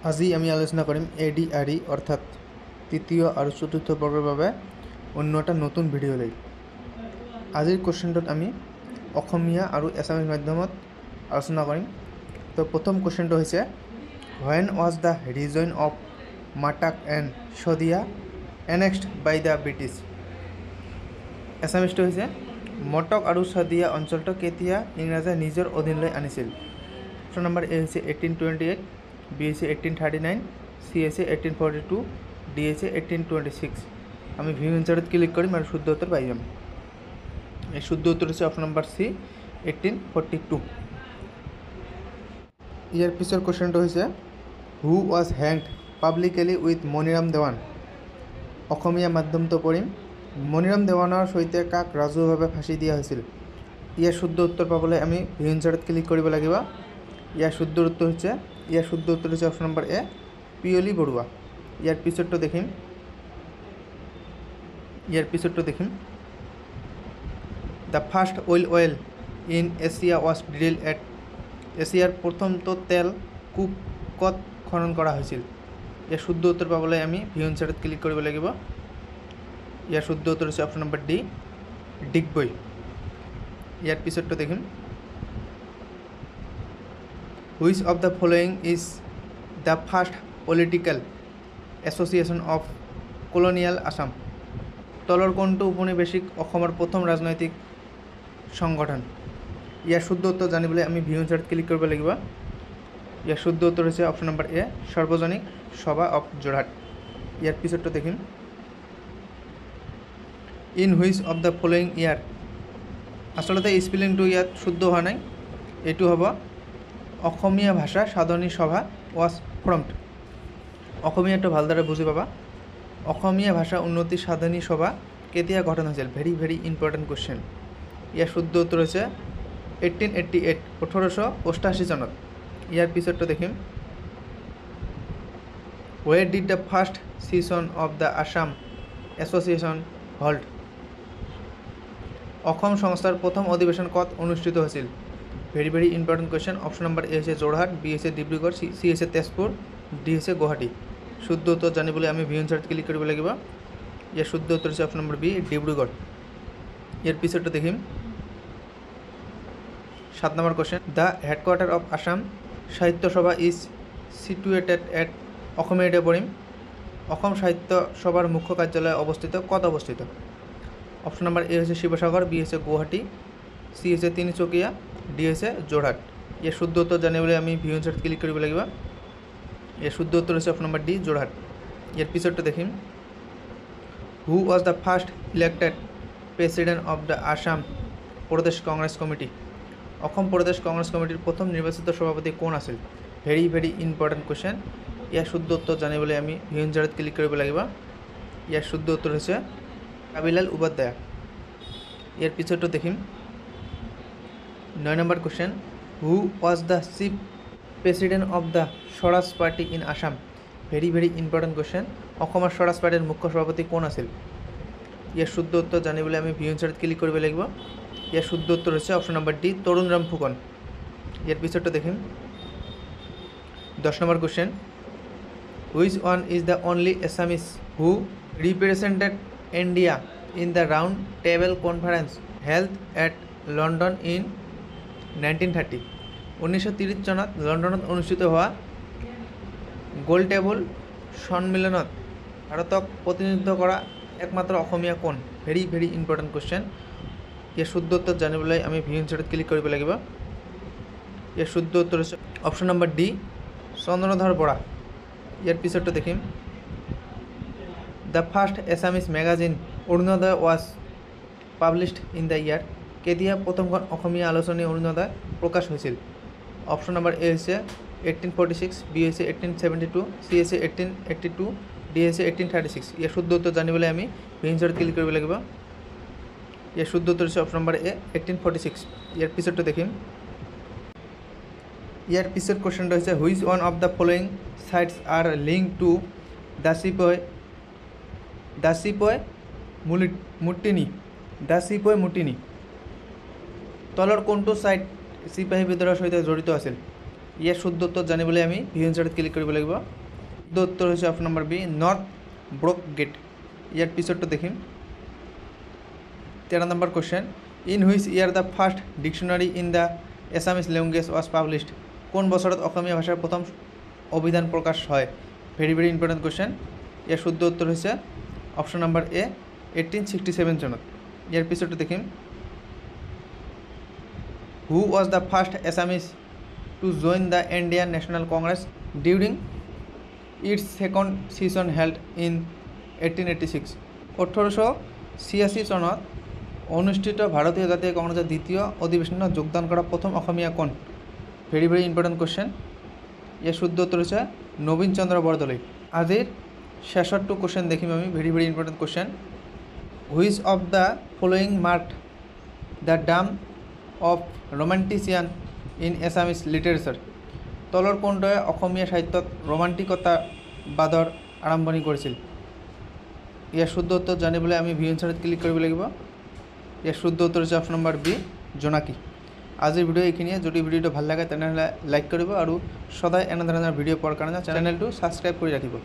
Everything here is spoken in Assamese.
আজি আমি আলোচনা কৰিম ADRE অৰ্থাৎ তৃতীয় আৰু চতুৰ্থ বৰ্গৰ বাবে অন্য এটা নতুন ভিডিঅ' লৈ। আজিৰ কুৱেশ্যনটোত আমি অসমীয়া আৰু এছামিজ মাধ্যমত আলোচনা কৰিম। তো প্ৰথম কুৱেশ্যনটো হৈছে When was the region of Matak and Shodhia annexed by the British? এছামিজটো হৈছে মটক আৰু শদিয়া অঞ্চলটো কেতিয়া ইংৰাজে নিজৰ অধীনলৈ আনিছিল। অপশ্যন নম্বৰ এ হৈছে 1828, বি হৈছে 1839, চি হৈছে 1842, ডি হৈছে 1826। আমি ভিউ এনচাৰত ক্লিক কৰিম আৰু শুদ্ধ উত্তৰ পাই যাম। এই শুদ্ধ উত্তৰ হৈছে অপশ্যন নম্বৰ চি 1842। ইয়াৰ পিছৰ কুৱেশ্যনটো হৈছে who was hanged publicly with Maniram Dewan. Asomiya মাধ্যমটো পঢ়িম। মণিৰাম দেৱানৰ সৈতে কাক ৰাজহুৱাভাৱে ফাঁচি দিয়া হৈছিল। ইয়াৰ শুদ্ধ উত্তৰ পাবলৈ আমি ভিউ এনচাৰত ক্লিক কৰিব লাগিব। ইয়াৰ শুদ্ধ উত্তৰ হৈছে অপশ্যন নম্বৰ এ পিয়লি বৰুৱা। ইয়াৰ পিছৰটো দেখিম the first oil in Asia was drill at. এছিয়াৰ প্ৰথমটো তেল ক'ত খনন কৰা হৈছিল। ইয়াৰ শুদ্ধ উত্তৰ পাবলৈ আমি ভিউ এনচাৰত ক্লিক কৰিব লাগিব। ইয়াৰ শুদ্ধ উত্তৰ হৈছে অপশ্যন নম্বৰ ডি ডিগবৈ। ইয়াৰ পিছৰটো দেখিম which of the following is the first political association of colonial Assam. তলৰ কোনটো উপনিৱেশিক অসমৰ প্ৰথম ৰাজনৈতিক সংগঠন। ইয়াৰ শুদ্ধ উত্তৰ জানিবলৈ আমি ভিউ এনচাৰত ক্লিক কৰিব লাগিব। ইয়াৰ শুদ্ধ উত্তৰ হৈছে অপশ্যন নম্বৰ এ সৰ্বজনীন সভা অফ যোৰহাট। ইয়াৰ পিছৰটো দেখিম in which of the following year. আচলতে স্পেলিংটো ইয়াত শুদ্ধ হোৱা নাই, এইটো হ'ব অসমীয়া ভাষা সাধনী সভা ৱাজ ফৰ্মড। অসমীয়াটো ভালদৰে বুজি পাবা। অসমীয়া ভাষা উন্নতি সাধনী সভা কেতিয়া গঠন হৈছিল। Very important question. ইয়াৰ শুদ্ধ উত্তৰ হৈছে 1888 1888 চনত। ইয়াৰ পিছৰটো দেখিম where did the first session of the Assam association held. Assam সংস্থাৰ প্ৰথম অধিৱেশন ক'ত অনুষ্ঠিত হৈছিল। Very important question. Option number A হৈছে যোৰহাট, বি হৈছে ডিব্ৰুগড়, চি হৈছে তেজপুৰ, ডি হৈছে গুৱাহাটী। শুদ্ধ উত্তৰ জানিবলৈ আমি ভিউ এনচাৰত ক্লিক কৰিব লাগিব। ইয়াৰ শুদ্ধ উত্তৰ হৈছে অপশ্যন নম্বৰ বি ডিব্ৰুগড়। ইয়াৰ পিছৰটো দেখিম 7 number question the headquarter of Assam সাহিত্য সভা ইজ চিটুৱেটেড এট। অসমীয়াতে পঢ়িম। অসম সাহিত্য সভাৰ মুখ্য কাৰ্যালয় ক'ত অৱস্থিত। অপশ্যন নম্বৰ এ হৈছে শিৱসাগৰ, বি হৈছে গুৱাহাটী, চি হৈছে তিনিচুকীয়া, ডি হৈছে যোৰহাট। ইয়াৰ শুদ্ধ উত্তৰ জানিবলৈ আমি ভিউ এনচাৰত ক্লিক কৰিব লাগিব। ইয়াৰ শুদ্ধ উত্তৰ হৈছে অপশ্যন নম্বৰ ডি যোৰহাট। ইয়াৰ পিছৰটো দেখিম who was the first elected president of the Assam Pradesh Congress committee. Assam Pradesh Congress কমিটিৰ প্ৰথম নিৰ্বাচিত সভাপতি কোন আছিল। Very important question. ইয়াৰ শুদ্ধ উত্তৰ জানিবলৈ আমি ভিউ এনচাৰত ক্লিক কৰিব লাগিব। ইয়াৰ শুদ্ধ উত্তৰ হৈছে কাবিলাল উপাধ্যায়। ইয়াৰ পিছৰটো দেখিম 9 number question who was the chief president of the Swaraj party in Assam. Very important question. অসমৰ স্বৰাজ পাৰ্টিৰ মুখ্য সভাপতি কোন আছিল। ইয়াৰ শুদ্ধ উত্তৰ জানিবলৈ আমি ভিউ এনচাৰত ক্লিক কৰিব লাগিব। ইয়াৰ শুদ্ধ উত্তৰ হৈছে option number D Tarunram Phukan. ইয়াৰ পিছৰটো দেখিম 10 number question which one is the only Assamese who represented India in the round table conference held at London in 1930। 1930 চনত লণ্ডনত অনুষ্ঠিত হোৱা গোল টেবল সন্মিলনত ভাৰতক প্ৰতিনিধিত্ব কৰা একমাত্ৰ অসমীয়া কোন। Very important question. ইয়াৰ শুদ্ধ উত্তৰ জানিবলৈ আমি ভিউ এনচাৰত ক্লিক কৰিব লাগিব। ইয়াৰ শুদ্ধ উত্তৰ হৈছে option number D Chandradhar Barua. ইয়াৰ পিছৰটো দেখিম the first Assamese magazine Arunodoi was published in the year. কেতিয়া প্ৰথমখন অসমীয়া আলোচনী অৰুণোদয় প্ৰকাশ হৈছিল। অপশ্যন নম্বৰ এ হৈছে 1846, বি হৈছে 1872, চি হৈছে 1882, ডি হৈছে 1836। ইয়াৰ শুদ্ধ উত্তৰ জানিবলৈ আমি ভিউ এনচাৰত ক্লিক কৰিব লাগিব। ইয়াৰ শুদ্ধ উত্তৰ হৈছে অপশ্যন নম্বৰ এ 1846। ইয়াৰ পিছৰটো দেখিম ইয়াৰ পিছৰ কুৱেশ্যনটো হৈছে which one of the following sites are linked to the sepoy mutiny. তলৰ কোনটো ছাইট চিপাহী বিদ্ৰোহৰ সৈতে জড়িত আছিল। ইয়াৰ শুদ্ধ উত্তৰ জানিবলৈ আমি ভিউ এনচাৰত ক্লিক কৰিব লাগিব। শুদ্ধ উত্তৰ হৈছে option number B, north block gate. ইয়াৰ পিছৰটো দেখিম। 13 number question, in which year the first dictionary in the Assamese language was published. কোন বছৰত অসমীয়া ভাষাৰ প্ৰথম অভিধান প্ৰকাশ হয়? Very very important question. ইয়াৰ শুদ্ধ উত্তৰ হৈছে অপশ্যন নম্বৰ এ, 1867 চনত। ইয়াৰ পিছৰটো দেখিম। Who was the first Assamese to join the Indian National Congress during its second session held in 1886। 1886 চনত অনুষ্ঠিত ভাৰতীয় জাতীয় কংগ্ৰেছৰ দ্বিতীয় অধিৱেশনত যোগদান কৰা প্ৰথম অসমীয়া কোন? Very very important question. ইয়াৰ শুদ্ধ উত্তৰ হৈছে নবীন চন্দ্ৰ বৰদলৈ। আজিৰ শেষৰটো কুৱেশ্যন দেখিম আমি, very very important question. Which of the following marked the dawn of romanticism in Assamese literature. তলৰ কোনটোৱে অসমীয়া সাহিত্যত ৰোমান্টিকতাবাদৰ আৰম্ভণি কৰিছিল? ইয়াৰ শুদ্ধ উত্তৰ জানিবলৈ আমি ভিউ এনচাৰত ক্লিক কৰিব লাগিব। ইয়াৰ শুদ্ধ উত্তৰ হৈছে অপশ্যন নম্বৰ বি, জোনাকী। আজিৰ ভিডিঅ' এইখিনিয়ে। যদি ভিডিঅ'টো ভাল লাগে তেনেহ'লে লাইক কৰিব আৰু সদায় এনেধৰণৰ ভিডিঅ' পোৱাৰ কাৰণে চেনেলটো ছাবস্ক্ৰাইব কৰি ৰাখিব।